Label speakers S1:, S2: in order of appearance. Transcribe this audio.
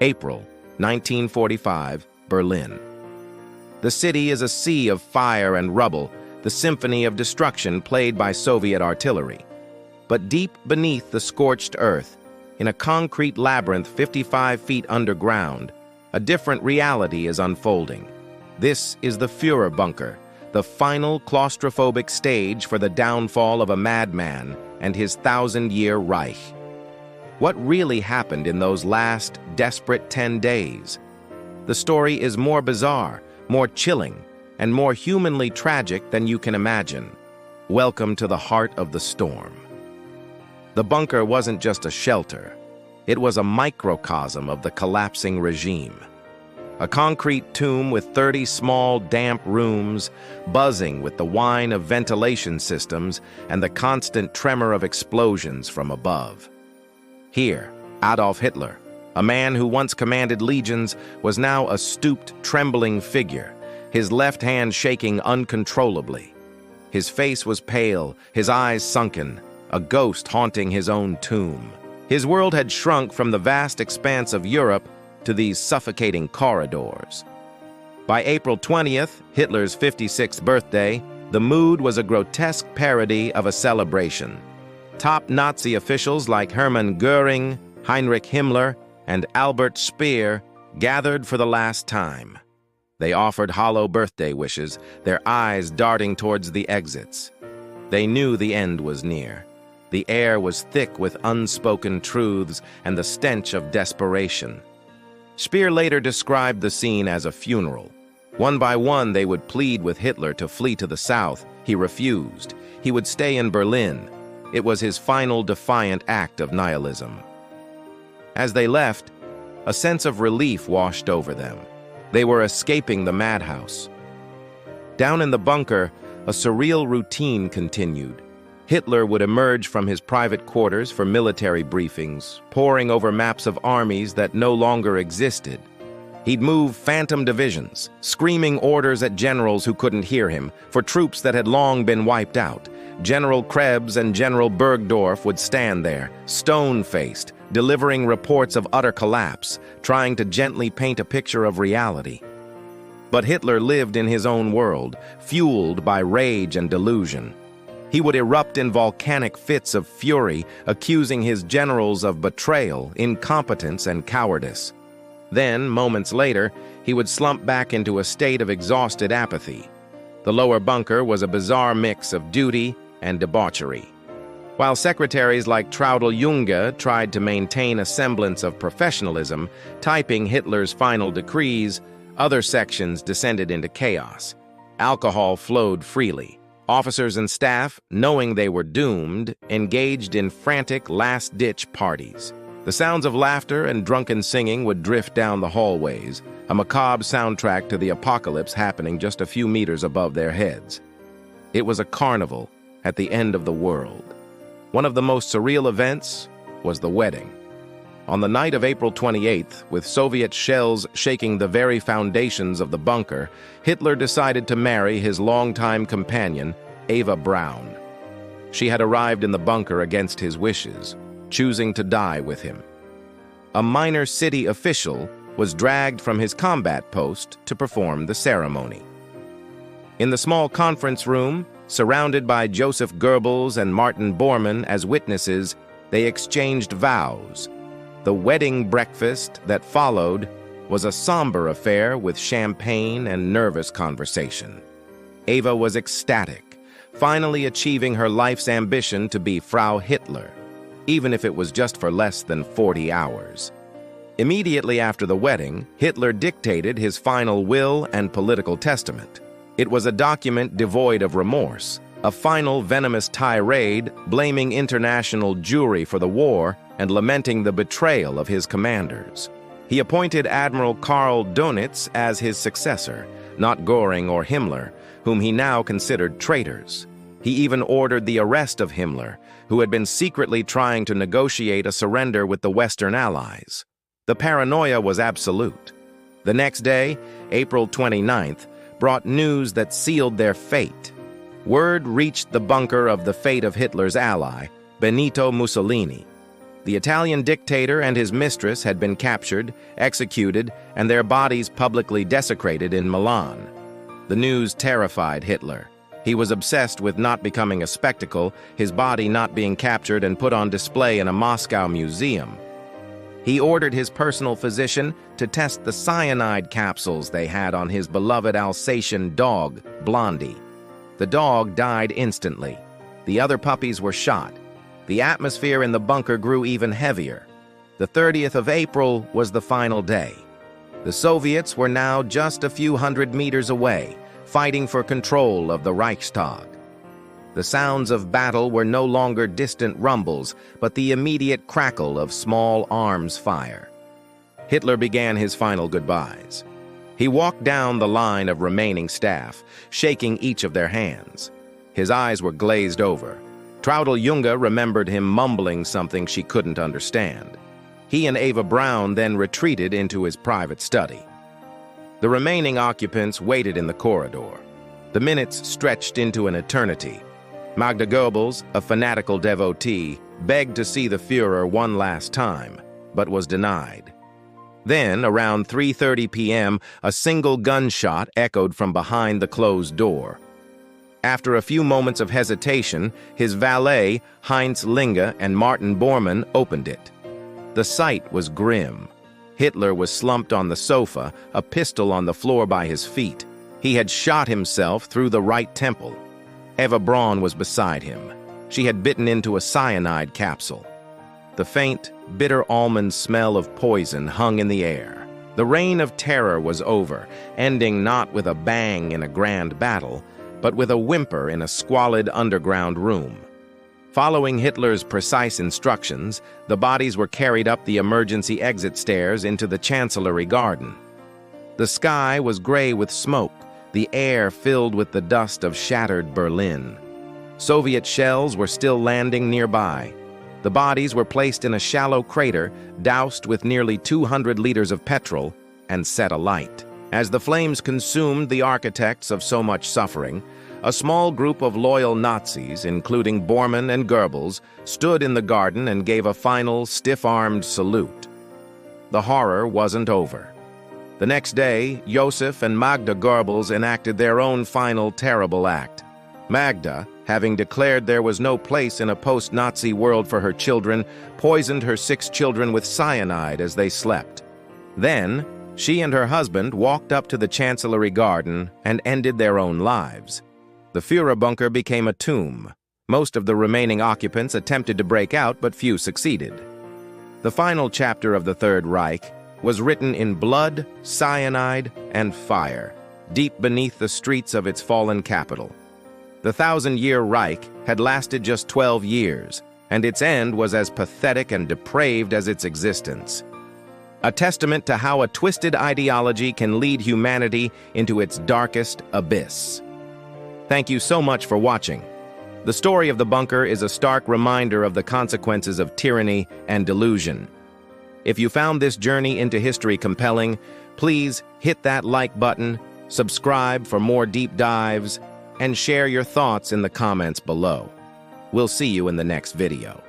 S1: April 1945, Berlin. The city is a sea of fire and rubble, the symphony of destruction played by Soviet artillery. But deep beneath the scorched earth, in a concrete labyrinth 55 feet underground, a different reality is unfolding. This is the Führer bunker, the final claustrophobic stage for the downfall of a madman and his 1,000-year Reich. What really happened in those last, desperate 10 days? The story is more bizarre, more chilling, and more humanly tragic than you can imagine. Welcome to the heart of the storm. The bunker wasn't just a shelter. It was a microcosm of the collapsing regime. A concrete tomb with 30 small, damp rooms, buzzing with the whine of ventilation systems and the constant tremor of explosions from above. Here, Adolf Hitler, a man who once commanded legions, was now a stooped, trembling figure, his left hand shaking uncontrollably. His face was pale, his eyes sunken, a ghost haunting his own tomb. His world had shrunk from the vast expanse of Europe to these suffocating corridors. By April 20th, Hitler's 56th birthday, the mood was a grotesque parody of a celebration. Top Nazi officials like Hermann Göring, Heinrich Himmler, and Albert Speer gathered for the last time. They offered hollow birthday wishes, their eyes darting towards the exits. They knew the end was near. The air was thick with unspoken truths and the stench of desperation. Speer later described the scene as a funeral. One by one, they would plead with Hitler to flee to the south. He refused. He would stay in Berlin. It was his final defiant act of nihilism. As they left, a sense of relief washed over them. They were escaping the madhouse. Down in the bunker, a surreal routine continued. Hitler would emerge from his private quarters for military briefings, poring over maps of armies that no longer existed. He'd move phantom divisions, screaming orders at generals who couldn't hear him, for troops that had long been wiped out. General Krebs and General Bergdorf would stand there, stone-faced, delivering reports of utter collapse, trying to gently paint a picture of reality. But Hitler lived in his own world, fueled by rage and delusion. He would erupt in volcanic fits of fury, accusing his generals of betrayal, incompetence, and cowardice. Then, moments later, he would slump back into a state of exhausted apathy. The lower bunker was a bizarre mix of duty and debauchery. While secretaries like Traudl Junge tried to maintain a semblance of professionalism, typing Hitler's final decrees, other sections descended into chaos. Alcohol flowed freely. Officers and staff, knowing they were doomed, engaged in frantic last-ditch parties. The sounds of laughter and drunken singing would drift down the hallways, a macabre soundtrack to the apocalypse happening just a few meters above their heads. It was a carnival at the end of the world. One of the most surreal events was the wedding. On the night of April 28th, with Soviet shells shaking the very foundations of the bunker, Hitler decided to marry his longtime companion, Eva Braun. She had arrived in the bunker against his wishes, choosing to die with him. A minor city official was dragged from his combat post to perform the ceremony. In the small conference room, surrounded by Joseph Goebbels and Martin Bormann as witnesses, they exchanged vows. The wedding breakfast that followed was a somber affair with champagne and nervous conversation. Eva was ecstatic, finally achieving her life's ambition to be Frau Hitler, even if it was just for less than 40 hours. Immediately after the wedding, Hitler dictated his final will and political testament. It was a document devoid of remorse, a final venomous tirade blaming international Jewry for the war and lamenting the betrayal of his commanders. He appointed Admiral Karl Dönitz as his successor, not Göring or Himmler, whom he now considered traitors. He even ordered the arrest of Himmler, who had been secretly trying to negotiate a surrender with the Western Allies. The paranoia was absolute. The next day, April 29th, brought news that sealed their fate. Word reached the bunker of the fate of Hitler's ally, Benito Mussolini. The Italian dictator and his mistress had been captured, executed, and their bodies publicly desecrated in Milan. The news terrified Hitler. He was obsessed with not becoming a spectacle, his body not being captured and put on display in a Moscow museum. He ordered his personal physician to test the cyanide capsules they had on his beloved Alsatian dog, Blondie. The dog died instantly. The other puppies were shot. The atmosphere in the bunker grew even heavier. The 30th of April was the final day. The Soviets were now just a few hundred meters away, fighting for control of the Reichstag. The sounds of battle were no longer distant rumbles, but the immediate crackle of small arms fire. Hitler began his final goodbyes. He walked down the line of remaining staff, shaking each of their hands. His eyes were glazed over. Traudl Junge remembered him mumbling something she couldn't understand. He and Eva Braun then retreated into his private study. The remaining occupants waited in the corridor. The minutes stretched into an eternity. Magda Goebbels, a fanatical devotee, begged to see the Führer one last time, but was denied. Then, around 3:30 p.m., a single gunshot echoed from behind the closed door. After a few moments of hesitation, his valet, Heinz Linge, and Martin Bormann opened it. The sight was grim. Hitler was slumped on the sofa, a pistol on the floor by his feet. He had shot himself through the right temple. Eva Braun was beside him. She had bitten into a cyanide capsule. The faint, bitter almond smell of poison hung in the air. The reign of terror was over, ending not with a bang in a grand battle, but with a whimper in a squalid underground room. Following Hitler's precise instructions, the bodies were carried up the emergency exit stairs into the Chancellery garden. The sky was gray with smoke, the air filled with the dust of shattered Berlin. Soviet shells were still landing nearby. The bodies were placed in a shallow crater, doused with nearly 200 liters of petrol, and set alight. As the flames consumed the architects of so much suffering, a small group of loyal Nazis, including Bormann and Goebbels, stood in the garden and gave a final, stiff-armed salute. The horror wasn't over. The next day, Josef and Magda Goebbels enacted their own final terrible act. Magda, having declared there was no place in a post-Nazi world for her children, poisoned her 6 children with cyanide as they slept. Then, she and her husband walked up to the Chancellery garden and ended their own lives. The Führer bunker became a tomb. Most of the remaining occupants attempted to break out, but few succeeded. The final chapter of the Third Reich was written in blood, cyanide, and fire, deep beneath the streets of its fallen capital. The 1,000-year Reich had lasted just 12 years, and its end was as pathetic and depraved as its existence. A testament to how a twisted ideology can lead humanity into its darkest abyss. Thank you so much for watching. The story of the bunker is a stark reminder of the consequences of tyranny and delusion. If you found this journey into history compelling, please hit that like button, subscribe for more deep dives, and share your thoughts in the comments below. We'll see you in the next video.